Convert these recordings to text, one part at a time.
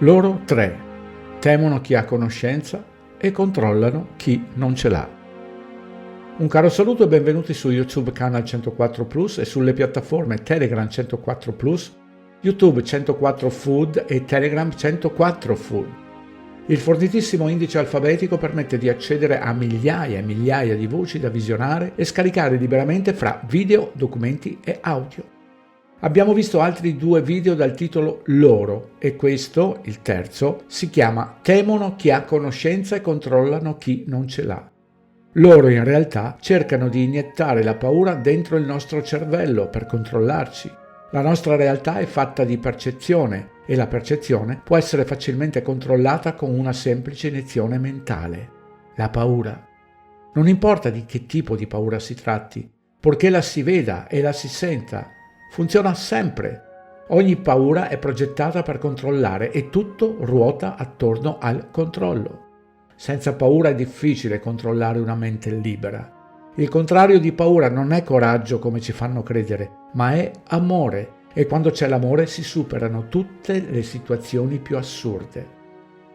Loro tre temono chi ha conoscenza e controllano chi non ce l'ha. Un caro saluto e benvenuti su YouTube Canal 104 Plus e sulle piattaforme Telegram 104 Plus, YouTube 104 Food e Telegram 104 Food. Il fornitissimo indice alfabetico permette di accedere a migliaia e migliaia di voci da visionare e scaricare liberamente fra video, documenti e audio. Abbiamo visto altri 2 video dal titolo Loro e questo, il terzo, si chiama Temono chi ha conoscenza e controllano chi non ce l'ha. Loro in realtà cercano di iniettare la paura dentro il nostro cervello per controllarci. La nostra realtà è fatta di percezione e la percezione può essere facilmente controllata con una semplice iniezione mentale, la paura. Non importa di che tipo di paura si tratti, purché la si veda e la si senta, funziona sempre. Ogni paura è progettata per controllare e tutto ruota attorno al controllo. Senza paura è difficile controllare una mente libera. Il contrario di paura non è coraggio come ci fanno credere, ma è amore e quando c'è l'amore si superano tutte le situazioni più assurde.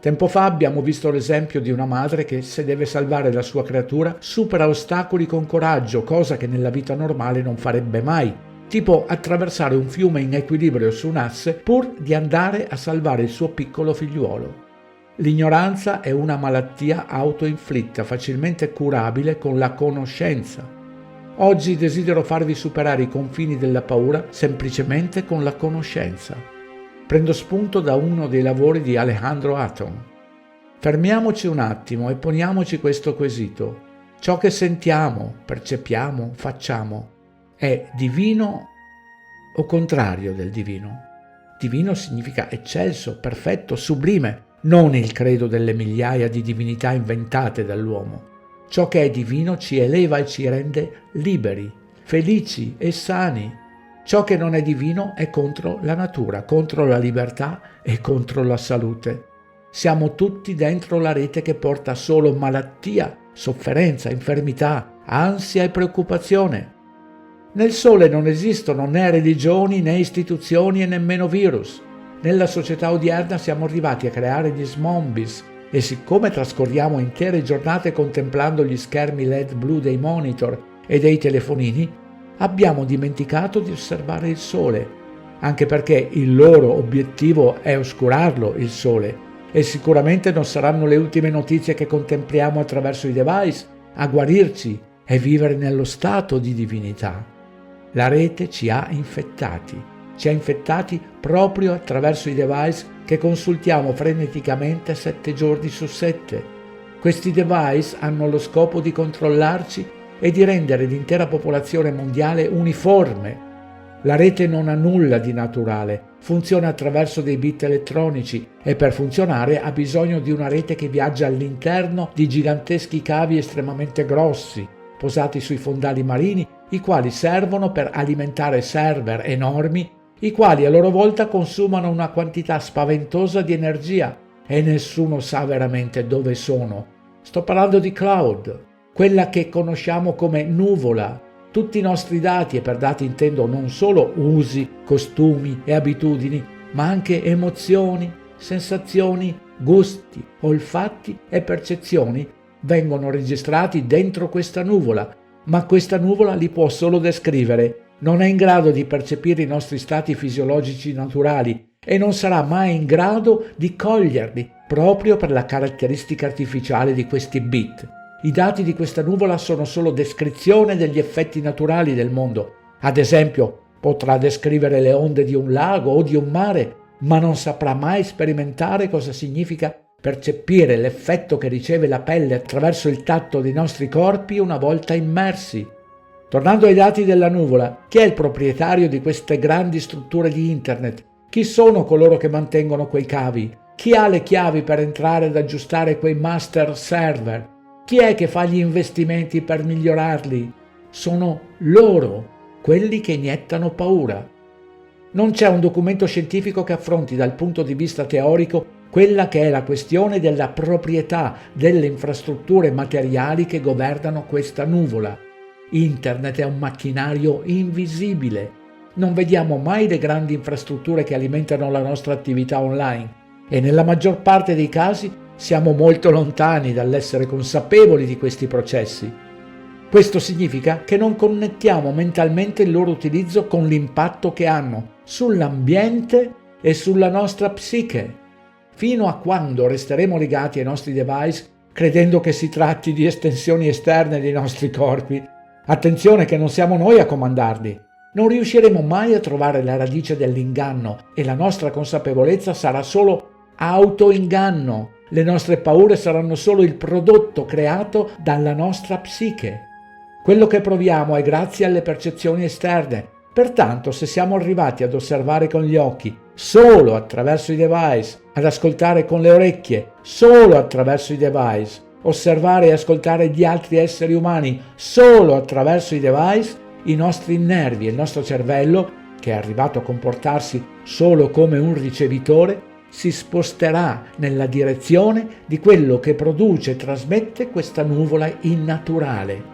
Tempo fa abbiamo visto l'esempio di una madre che, se deve salvare la sua creatura, supera ostacoli con coraggio, cosa che nella vita normale non farebbe mai, tipo attraversare un fiume in equilibrio su un asse pur di andare a salvare il suo piccolo figliuolo. L'ignoranza è una malattia autoinflitta, facilmente curabile con la conoscenza. Oggi desidero farvi superare i confini della paura semplicemente con la conoscenza. Prendo spunto da uno dei lavori di Alejandro Atton. Fermiamoci un attimo e poniamoci questo quesito. Ciò che sentiamo, percepiamo, facciamo è divino o contrario del divino? Divino significa eccelso, perfetto, sublime, non il credo delle migliaia di divinità inventate dall'uomo. Ciò che è divino ci eleva e ci rende liberi, felici e sani. Ciò che non è divino è contro la natura, contro la libertà e contro la salute. Siamo tutti dentro la rete che porta solo malattia, sofferenza, infermità, ansia e preoccupazione. Nel sole non esistono né religioni né istituzioni e nemmeno virus. Nella società odierna siamo arrivati a creare gli zombies e siccome trascorriamo intere giornate contemplando gli schermi LED blu dei monitor e dei telefonini, abbiamo dimenticato di osservare il sole, anche perché il loro obiettivo è oscurarlo, il sole, e sicuramente non saranno le ultime notizie che contempliamo attraverso i device a guarirci e vivere nello stato di divinità. La rete ci ha infettati proprio attraverso i device che consultiamo freneticamente 7 giorni su 7. Questi device hanno lo scopo di controllarci e di rendere l'intera popolazione mondiale uniforme. La rete non ha nulla di naturale, funziona attraverso dei bit elettronici e per funzionare ha bisogno di una rete che viaggia all'interno di giganteschi cavi estremamente grossi, posati sui fondali marini, i quali servono per alimentare server enormi, i quali a loro volta consumano una quantità spaventosa di energia e nessuno sa veramente dove sono. Sto parlando di cloud, quella che conosciamo come nuvola. Tutti i nostri dati, e per dati intendo non solo usi, costumi e abitudini, ma anche emozioni, sensazioni, gusti, olfatti e percezioni, vengono registrati dentro questa nuvola, ma questa nuvola li può solo descrivere, non è in grado di percepire i nostri stati fisiologici naturali e non sarà mai in grado di coglierli, proprio per la caratteristica artificiale di questi bit. I dati di questa nuvola sono solo descrizione degli effetti naturali del mondo. Ad esempio, potrà descrivere le onde di un lago o di un mare, ma non saprà mai sperimentare cosa significa percepire l'effetto che riceve la pelle attraverso il tatto dei nostri corpi una volta immersi. Tornando ai dati della nuvola, chi è il proprietario di queste grandi strutture di internet? Chi sono coloro che mantengono quei cavi? Chi ha le chiavi per entrare ad aggiustare quei master server? Chi è che fa gli investimenti per migliorarli? Sono loro, quelli che iniettano paura. Non c'è un documento scientifico che affronti dal punto di vista teorico quella che è la questione della proprietà delle infrastrutture materiali che governano questa nuvola. Internet è un macchinario invisibile. Non vediamo mai le grandi infrastrutture che alimentano la nostra attività online. e nella maggior parte dei casi siamo molto lontani dall'essere consapevoli di questi processi. Questo significa che non connettiamo mentalmente il loro utilizzo con l'impatto che hanno sull'ambiente e sulla nostra psiche, fino a quando resteremo legati ai nostri device credendo che si tratti di estensioni esterne dei nostri corpi. Attenzione che non siamo noi a comandarli. Non riusciremo mai a trovare la radice dell'inganno e la nostra consapevolezza sarà solo autoinganno. Le nostre paure saranno solo il prodotto creato dalla nostra psiche. Quello che proviamo è grazie alle percezioni esterne. Pertanto, se siamo arrivati ad osservare con gli occhi solo attraverso i device, ad ascoltare con le orecchie solo attraverso i device, osservare e ascoltare gli altri esseri umani solo attraverso i device, i nostri nervi e il nostro cervello, che è arrivato a comportarsi solo come un ricevitore, si sposterà nella direzione di quello che produce e trasmette questa nuvola innaturale.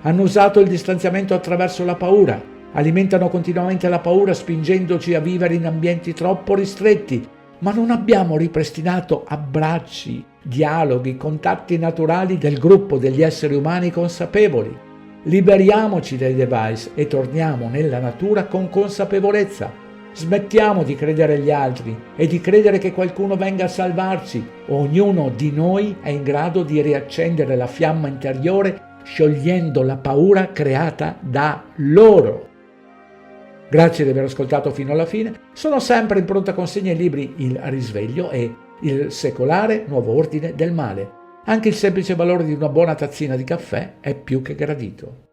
Hanno usato il distanziamento attraverso la paura, alimentano continuamente la paura spingendoci a vivere in ambienti troppo ristretti, ma non abbiamo ripristinato abbracci, dialoghi, contatti naturali del gruppo degli esseri umani consapevoli. Liberiamoci dai device e torniamo nella natura con consapevolezza. Smettiamo di credere agli altri e di credere che qualcuno venga a salvarci. Ognuno di noi è in grado di riaccendere la fiamma interiore sciogliendo la paura creata da loro. Grazie di aver ascoltato fino alla fine. Sono sempre in pronta consegna i libri Il risveglio e Il secolare nuovo ordine del male. Anche il semplice valore di una buona tazzina di caffè è più che gradito.